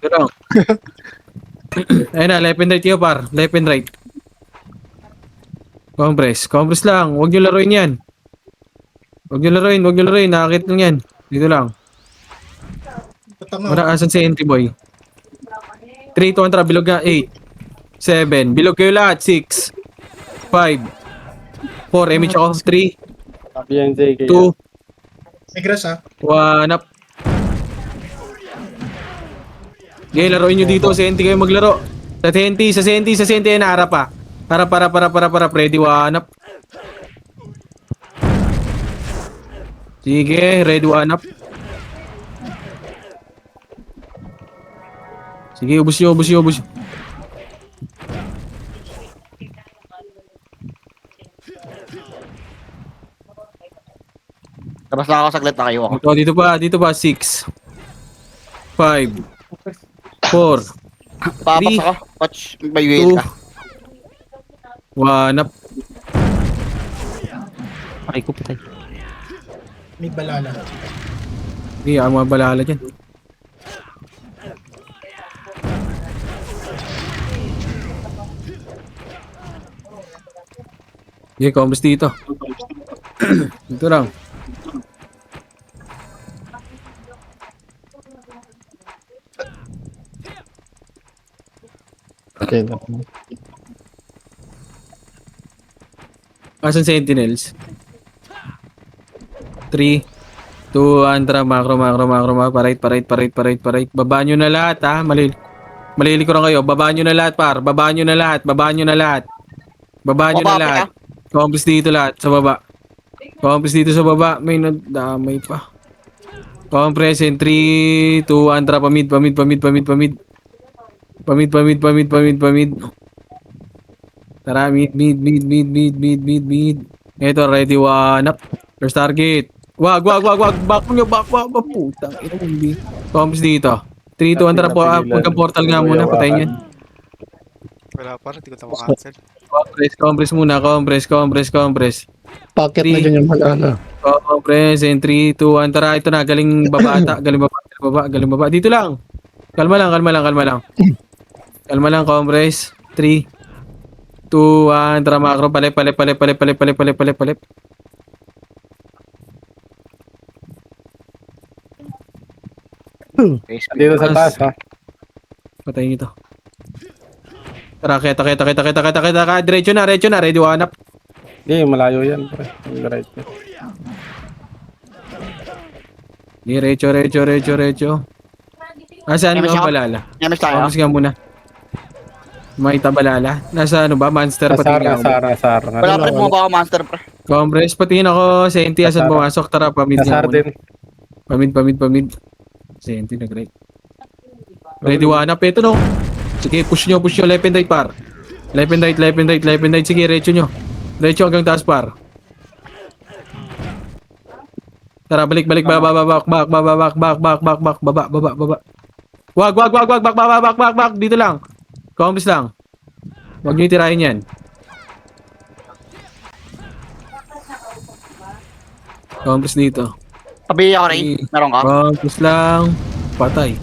S1: Ito lang. Ayun na, left and right kayo par. Left and right. Compress lang. Huwag nyo laruin yan. Huwag nyo laruin. Nakakit lang yan. Dito lang.
S7: Patama.
S1: Wala, asan si entry boy? 3, 2, 1, tara. Bilog nga. 8, 7. Bilog kayo lahat. 6, 5, 4. Image ako. 3,
S4: Sabi yan, JK.
S1: 2,
S7: May grass ha.
S1: 1 up. Okay, laruin nyo dito. Sa NT kayo maglaro. Sa Senti. Ayun na, harap pa. Harap. Ready, 1 up. Sige, ready, 1 up. Sige, ubus nyo.
S3: Tapos lang ako saglit na kayo ako.
S1: Dito pa. 6, 5, 4,
S3: Papas
S1: Three.
S3: ako. Watch. May wheel
S1: 2,
S3: ka.
S1: 1 up.
S5: Ay ko patay.
S7: May balala.
S1: Hindi, ang mga balala dyan. Hindi, combos dito. Dito lang.
S2: Okay lang.
S1: Asan Sentinels? 3, 2, Andra, macro. Parait. Babaan nyo na lahat, ha? Malilikuran kayo. Babaan nyo na lahat, par. Babaan nyo na lahat.
S3: Baba, pre,
S1: Compass dito lahat, sa baba. Compass dito sa baba. May nadamay pa. Compress in 3, 2, Andra, pamid. Tara, mid. Ito, ready, one up. First target. Wag. Back nyo. Putang ina, hindi. Compass dito. 3, 2, Andra po. Pagka-portal nga muna, patayin yan.
S6: Wala pa rin, hindi ko ito makancel.
S1: Compress muna. Compress.
S2: Packet na dyan yung malala.
S1: Compress in 3, 2, 1. Tara, ito na. Galing baba ata. Galing baba. Dito lang. Kalma lang. Kalma lang, compress. 3, 2, 1. Tara, macro. Palip.
S4: Dito sa taas, ha?
S1: Patayin ito. Tara, kita. Diretso na. Ready, one up.
S4: Hindi, malayo yan, pre. Yung right.
S1: Diretso. Saan
S3: Nemesis
S1: ang
S3: ako.
S1: balala?
S3: Nemesis tayo.
S1: Compass nga muna. May tabalala. Nasa ano ba? Monster patingin ako.
S4: Asar.
S3: Wala pa rin bumaba ako, monster, pre.
S1: Compress, patingin ako. Senti, asan
S4: Asara.
S1: pumasok? Tara, pamid nga
S4: Asar
S1: muna.
S4: din.
S1: Pamid. Senti, nag-right. Ready, one up. Ito, no? Sige, push nyo. Left and right, par. Left and right. Sige, retso nyo. Retso hanggang taas, par. Tara, balik. Baba. Wag. Back. Dito lang. Compass lang. Huwag nyo itirahin yan. Compass dito.
S3: Tabi ako, Ray. Meron ka?
S1: Compass lang. Patay.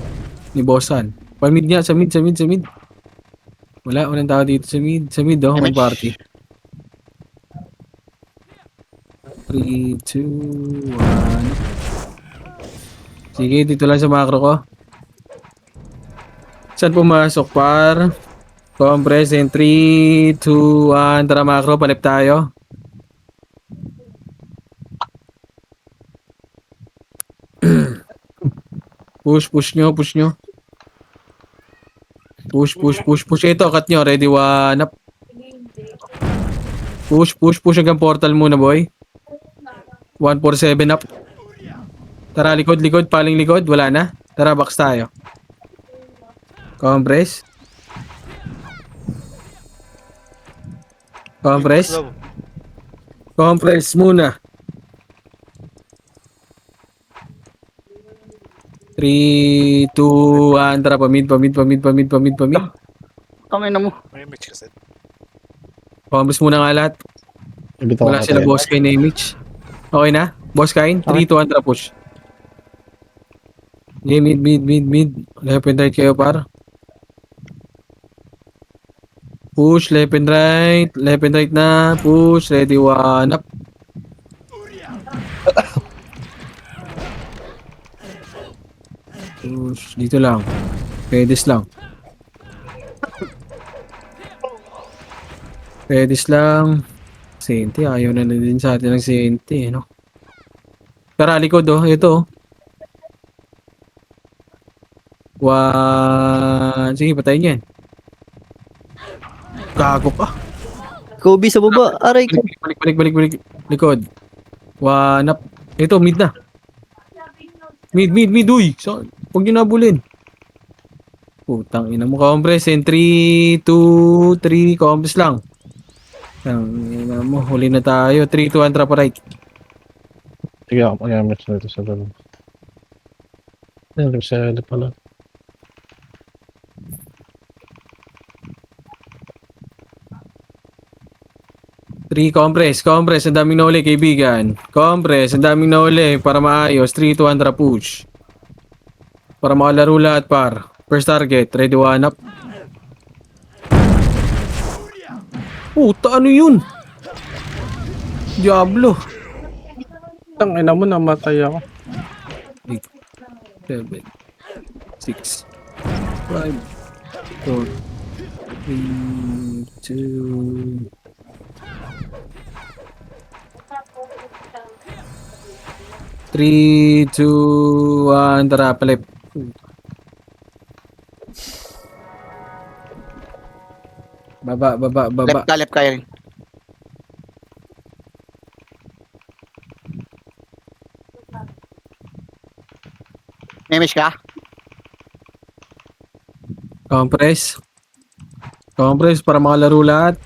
S1: Ni Bossan. Pamid niya. Sa mid. Walang tao dito sa mid. Oh. May party. 3, 2, 1. Sige, dito lang sa macro ko. Saan pumasok, par? Compress in 3, 2, 1. Tara, macro. Palip tayo. Push nyo. Push. Ito, cut nyo. Ready, one up. Push hanggang portal muna, boy. 147 up. Tara, likod. Paling likod. Wala na. Tara, box tayo. Compress muna. 3, 2, 1. Tara, pamid.
S3: Tangin na mo.
S6: May image kasi.
S1: Compress muna nga lahat.
S2: Ibitaw
S1: Wala
S2: ka
S1: sila
S2: tayo.
S1: boss kain na image. Okay na? Boss kain? 3, 2, 1. Tara, push. Okay, mid. Left and right kayo, par. Push, left and right na. Push, ready, one up. Push, dito lang. Pedis lang. Senti, ayaw na din sa atin ng Senti, no? Tara, likod, oh. Ito, oh. One. Sige, patayin yan. Gago ka.
S5: Kobe sa baba. Aray ko.
S1: Balik. Likod. One up. Ito, mid na. Mid, uy. So, huwag nyo nabulin. Putang ina mo. Compress in 3, 2, 3. Compress lang. Ang ina mo. Huli na tayo. 3, 2, 1. Trap right.
S2: Sige ako, mag-damage na ito sa lalo. Ayun, sa lalo pala.
S1: Compress. Ang daming nahuli, kaibigan. Compress. Ang daming nahuli para maayos. 3, 2, 1. Trap push. Para makalaro lahat par. First target, ready one up. Puta, ano yun? Diablo.
S2: Tang ina mo, namatay ako.
S1: 7, 6, 5, 4, 3, 2, 3, 2, 1, tara, palip. Baba.
S3: Left ka rin. Memish ka?
S1: Compress. Compress para makalaro lahat.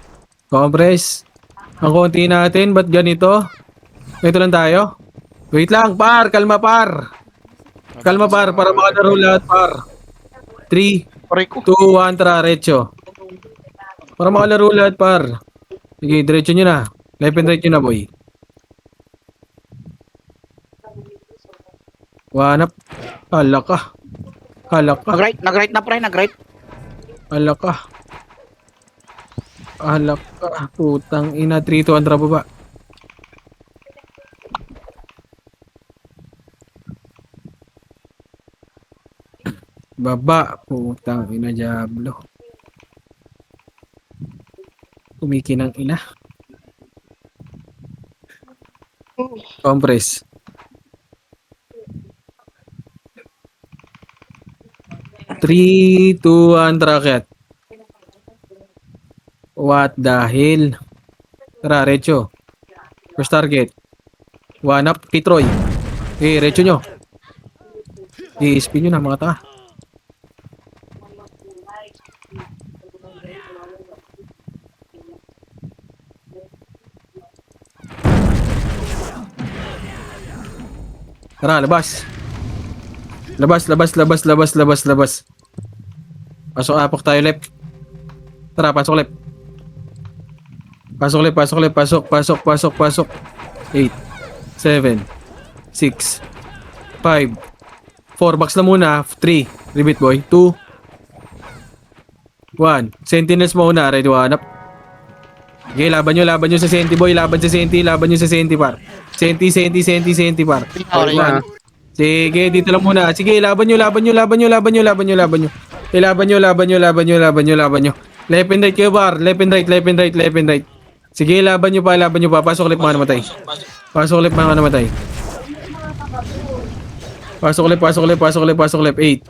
S1: Compress. Ang konti natin, ba't ganito? Ito lang tayo. Wait lang, par. Kalma, par. Kalma, par. Para makalaro lahat, par. 3,
S3: Aray ko.
S1: 2, 1, tara, retso. Para makalaro lahat, par. Sige, diretso nyo na. Left and right nyo na, boy. One up. Hala ka.
S3: Nag-right na pre, nag-right.
S1: Hala ka. Putang ina. 3, 2, 1, tara, baba. Baba. Putang ina, Diablo. Kumikinang ina. Compress. Three, two, one, racket. What the hell? Tara, Recho. First target. One up, Kitroy. Recho nyo. I-spin nyo na, mga tanga. Tara, labas. Labas. Pasok tayo left. Tara, pasok left. Pasok. 8, 7, 6, 5, 4, box na muna. 3, repeat boy. 2, 1. Sentinels muna, ready one up. Okay, laban nyo sa Senti boy. Laban nyo sa Senti par. Senti par.
S3: Aray
S1: One. Sige, dito lang muna. Sige, laban nyo. Laban nyo. Left and right kayo, bar. Left and right. Sige, laban nyo pa. Pasok left, mga namatay. Pasok left. Pasok left. 8,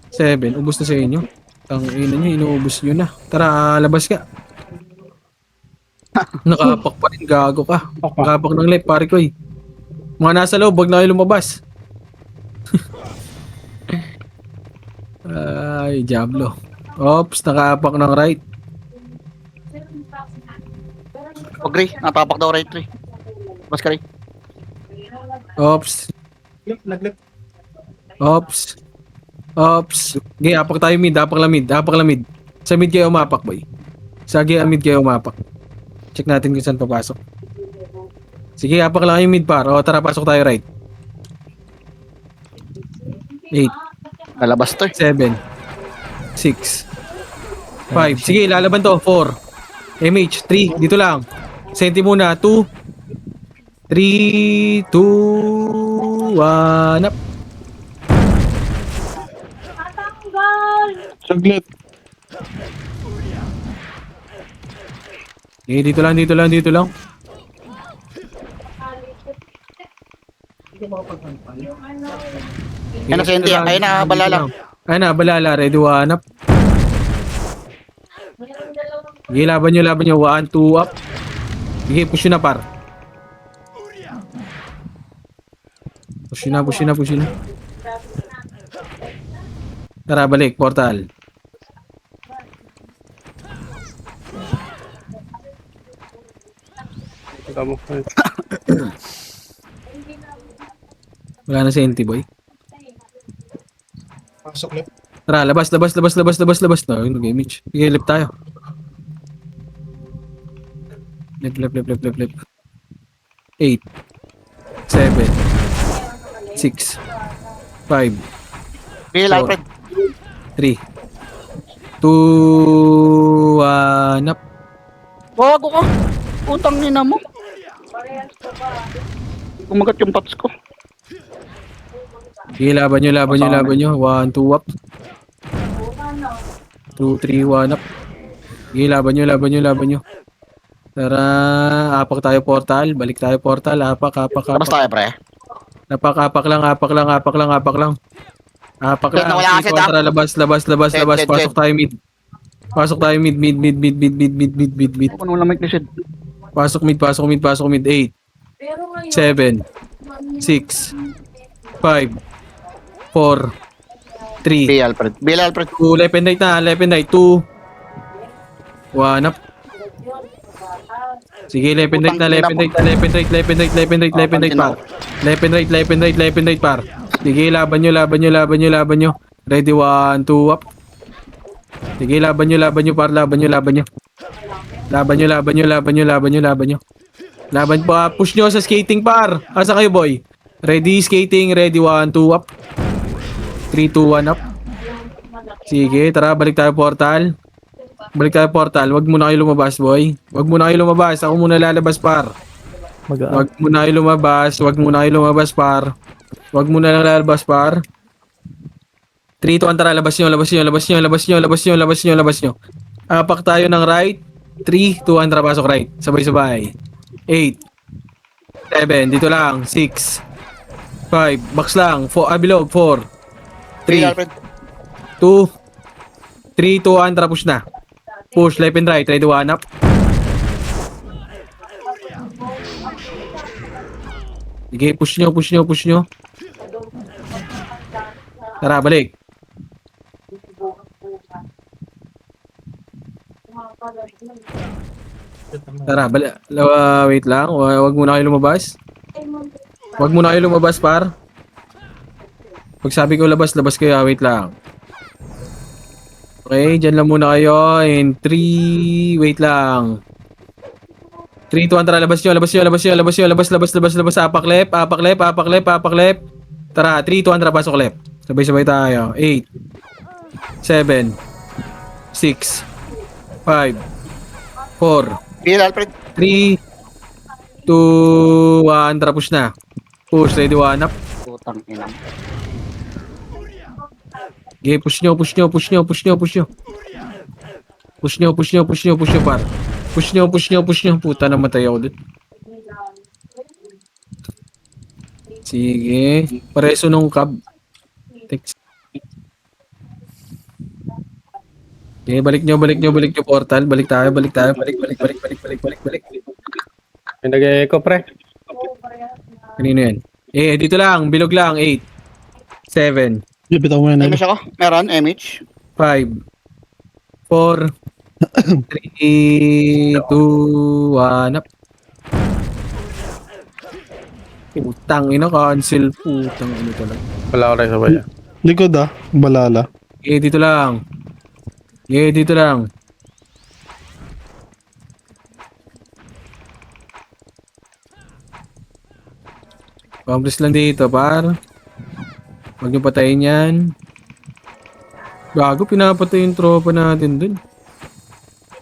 S1: 7. Ubus na sa inyo. Tangina nyo, inuubos nyo na. Tara, labas ka. Nakapak pa rin, gago ka. Nakapak ng left, pare ko eh. Mga nasa loob, wag na kayo lumabas. Ay, Diablo. Ops, nakapak ng right.
S3: Wag Ray, natapak daw right Ray. Bas ka Ray.
S1: Ops.
S7: Nag-left.
S1: Ops. Okay, apak tayo mid. Apak lang mid. Sa mid kayo umapak, boy. Sa mid kayo umapak. Check natin kung saan papasok. Sige, apak lang yung mid par. O, tara, pasok tayo right. 8,
S3: Lalabas to eh.
S1: 7, 6, 5. Sige, lalaban to. 4. MH, 3. Dito lang. Senti muna. 2, 3, 2, 1. Up.
S2: Saglit.
S1: Okay, dito lang.
S3: Ayun na, Senti. Ayun na, balala.
S1: Ayun na, balala. Ready, one up. Sige, laban nyo. 1, 2, up. Sige, push nyo na, par. Push nyo na. Tara, balik. Portal. Wala na si Enti, boy.
S7: Pasok left.
S1: Tara, labas. No, yung image. Sige, left tayo. Left. 8, 7, 6, 5,
S3: Bill,
S1: Four.
S3: Alfred.
S1: 3, 2, 1 up.
S3: Bago ka. Utang nina mo. Kumagat yung pots ko.
S1: Sige, laban nyo, laban nyo, laban nyo. 1, 2 up. 2, 3, 1 up. Sige, laban nyo, laban nyo, laban nyo. Tara, apak tayo portal. Balik tayo portal. Apak, apak,
S3: Tapos
S1: apak.
S3: tayo, pre.
S1: Apak lang, apak lang, apak lang, apak lang. Apak lang.
S3: Nawala kasi,
S1: Kontra, labas, labas, labas,
S3: Dead,
S1: labas.
S3: dead,
S1: Pasok tayo mid. Pasok tayo mid, mid, mid, mid, mid, mid, mid, mid, mid, mid.
S3: Ako naman may clished.
S1: Pasok mid, pasok mid, pasok mid. 8, 7, 6, 5, 4, 3,
S3: Bill, Alfred. Bill, Alfred.
S1: 2, left and right na, left and right. 2, 1 up. Sige, left and right na, left and right na, left and right, left and right, left and right, left and right, par. Left and right, left and right, left and right, par. Sige, laban nyo, laban nyo, laban nyo, laban nyo. Ready, 1, 2, up. Sige, laban nyo, par, laban nyo, laban nyo. Laban nyo, laban nyo, laban nyo, laban nyo, laban nyo. Laban pa, push nyo sa skating, par. Asa kayo, boy? Ready, skating, ready, 1, 2, up. 3, 2, 1, up. Sige, tara, balik tayo portal. Balik tayo portal. Wag muna kayo lumabas, boy. Wag muna kayo lumabas. Ako muna lalabas, par. Wag muna kayo lumabas. Wag muna kayo lumabas, par. Wag muna lang lalabas, par. 3, 2, 1, tara. Labas nyo, labas nyo, labas nyo, labas nyo, labas nyo, labas nyo, labas nyo. Apak tayo ng right. 3, 2, 1, tara. Pasok right. Sabay-sabay. 8, 7, dito lang. 6, 5, box lang. 4, bilog. 4,
S3: Bill,
S1: 3,
S3: Alfred.
S1: 2, 3, 2, 1, tara. Push na. Push left and right, ready, 1 up. Sige, push nyo, push nyo, push nyo. Tara, balik. Tara, balik. Wait lang, wag muna kayo lumabas. Wag muna kayo lumabas, par. Pag sabi ko labas, labas kayo, wait lang. Okay, dyan lang muna kayo. In 3, wait lang. 3, 2, 1, tara, labas nyo, labas nyo, labas nyo, labas nyo, labas, labas, labas, labas, apak left, apak left, apak left, apak left. Tara, 3, 2, 1, tara, pasok left. Sabay-sabay tayo. 8, 7, 6, 5, 4,
S3: Bill, Alfred.
S1: 3, 2, 1, tara, push na. Push, ready, 1 up.
S3: Utang ina mo.
S1: Okay, push nyo, push nyo, push nyo, push nyo, push nyo. Push nyo, push nyo, push nyo, push nyo, par. Push nyo, push nyo, push nyo. Puta, namatay ako dun. Sige. Pareso nung cab. Text. Okay, balik nyo, balik nyo, balik nyo portal. Balik tayo, balik tayo. Balik, balik, balik, balik, balik, balik, balik.
S4: May nag-echo, pre.
S1: Kanino yan? Dito lang. Bilog lang. 8, 7,
S2: Bitaw mo yan,
S3: Image ako. Meron, image.
S1: 5, 4, 3, 2, 1, up. Putang ina, cancel. Putang ina talaga.
S4: Wala ko rin sabay.
S2: Likod balala.
S1: Dito lang. Dito lang. Complex lang dito, par. Huwag niyo patayin yan. Gago, pinapatay yung tropa natin dun.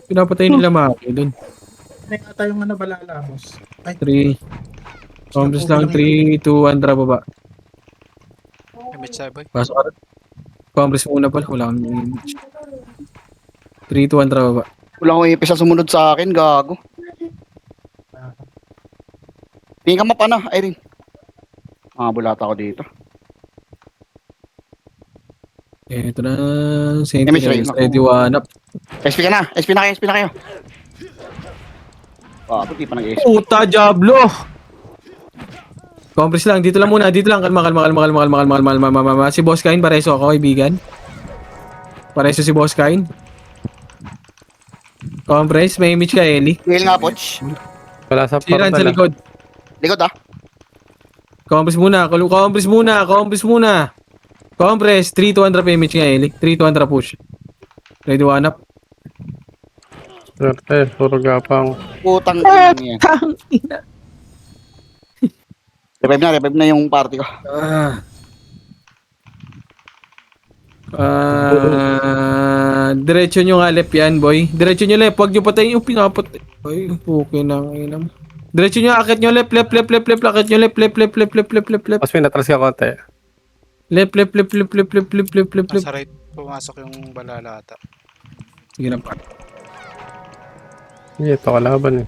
S1: Pinapatay nila Maki dun.
S7: Ano yung ata yung balala, boss? Ay,
S1: 3. Complex lang, 3, 2, 1, tara baba.
S6: Image sabi.
S1: Pasok ka rin. Complex muna pala, wala kang image. 3, 2, 1, tara baba.
S3: Wala akong ipis na sumunod sa akin, gago. Tingin ka mapa na, Irene. Bulata ako dito.
S1: Ito na,
S3: Image rin,
S1: Sentinels, ready, 1 up.
S3: SP ka na, SP na kayo, SP na kayo. Di pa nag-SP.
S1: Puta, Diablo! Complex lang, dito lang muna, dito lang. Kalma, kalma, kalma, kalma, kalma, kalma, kalma, kalma, kalma. Si Boss Kain, pareso ako, kaibigan. Pareso si Boss Kain. Compress, may image ka, Ellie.
S3: Heal nga, Poch.
S4: Wala sa
S1: Siran sa
S4: portal.
S1: likod.
S3: Likod
S1: Compress muna, compress muna, compress muna. Compress, 3 to 1 drop image nga, Ellie. 3 to 1 drop push. Ready, 1 up.
S4: Puro gapang.
S3: Putang ina yan. Revive na yung party ko.
S1: Diretso nyo nga left yan, boy. Diretso nyo left. Huwag nyo patayin yung pinapatay. Ay, okay na. Inam. Diretso nyo, akit nyo left, left, left, left, left, akit nyo left, left, left, left, left, left, left, left,
S4: Mas pinatras ka konti.
S1: left, left, left, left, left, left, left, left, left, left.
S6: Nasa right, pumasok yung balala ata.
S1: Sige na pa.
S4: Hindi, ito kalaban eh.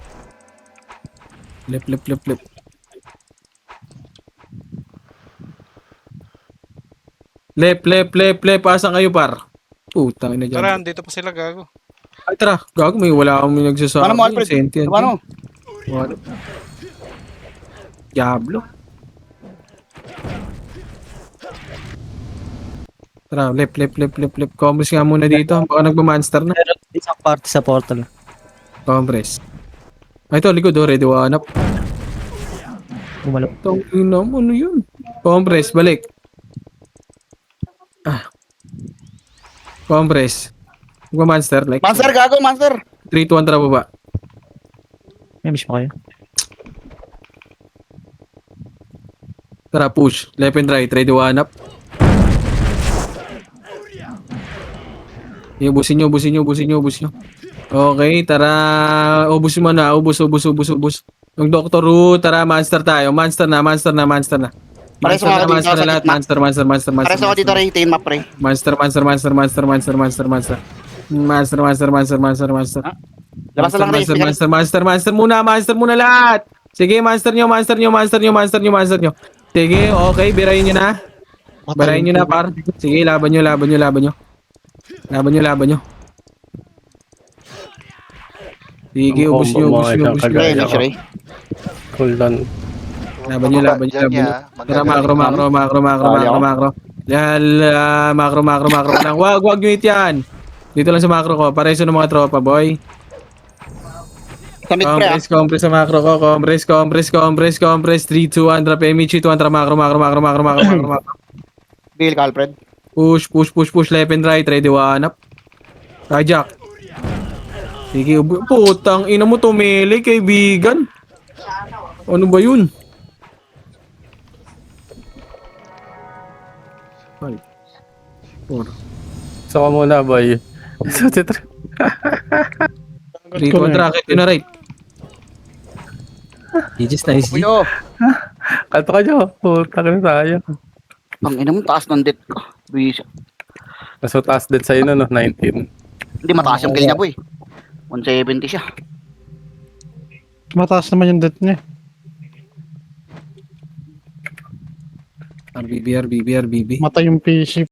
S1: Left, left, left, left. Left, left, left, left. Asan kayo, par? Putang ina
S6: Tara,
S1: dyan.
S6: dito pa sila gago.
S1: Ay, tara. Gago, may wala akong nagsasabi.
S3: Ano mo, Alfred?
S1: Sentient.
S3: Ano?
S1: Wala. Diablo. Tara, left, left, left, left, left. Compress nga muna dito. Baka nagmamonster na.
S5: Meron isang party sa portal.
S1: Compress. Ay, ito, likod. Oh, ready, one up.
S5: Gumalaw.
S1: Tang ina mo, ano yun? Compress, balik. Compress. Magmamonster, like.
S3: Monster, gago, monster.
S1: 3, 2, 1, tara baba.
S5: May miss mo kayo?
S1: Tara, push. Left and right. Ready, one up. Ubusin nyo, ubusin nyo, ubusin nyo, ubusin nyo. Okay, tara. Ubus mo na. Ubus, ubus, ubus, ubus. Yung Doctor Who, tara, monster tayo. Monster na, monster na, monster na.
S3: Pares
S1: Monster
S3: ako
S1: na,
S3: dito
S1: monster
S3: sa
S1: na lahat.
S3: gitna.
S1: Monster, monster, monster, monster.
S3: Pares ako dito, Ray. Tain map, Ray.
S1: Monster, monster, monster, monster, monster, monster, monster. Monster, monster, monster, monster, monster.
S3: Labas na lang, Ray.
S1: Monster, monster, monster, monster muna lahat. Sige, monster nyo, monster nyo, monster nyo, monster nyo, monster nyo. Sige, okay, birayin nyo na. Birayin nyo na, par. Sige, laban nyo, laban nyo, laban nyo. Laban nyo, laban nyo. Sige, ubus nyo, ubus nyo, ubus nyo.
S3: Ray, next, Ray.
S4: Cool down.
S1: Laban nyo, laban nyo, laban nyo. Tara, makro, makro, makro, makro, makro, makro. Yala, makro, makro, makro lang. Wag nyo hit yan. Dito lang sa makro ko. Pareso ng mga tropa, boy.
S3: Sa mid, pre, ah.
S1: Compress sa macro ko. Compress. 3, 2, 1, drop MH, 2, 1, tara, macro.
S3: Bill ka, Alfred.
S1: Push, left and right, ready, one up. Hijack. Sige, putang ina mo, tumili, kaibigan. Ano ba yun? 5, 4,
S4: So ka muna, boy. So,
S1: 3, 2, 1, tracket, yun na right.
S5: GG's nice.
S3: Uy, oh.
S4: Kalto ka dyan. Puta ka na tayo.
S3: Ang ina mo, taas ng death ko. Buwisa.
S4: Mas mataas din sa'yo no, 19.
S3: Hindi, mataas yung kill niya, boy. 170 siya.
S2: Mataas naman yung death niya.
S1: RBB.
S2: Mata yung PC.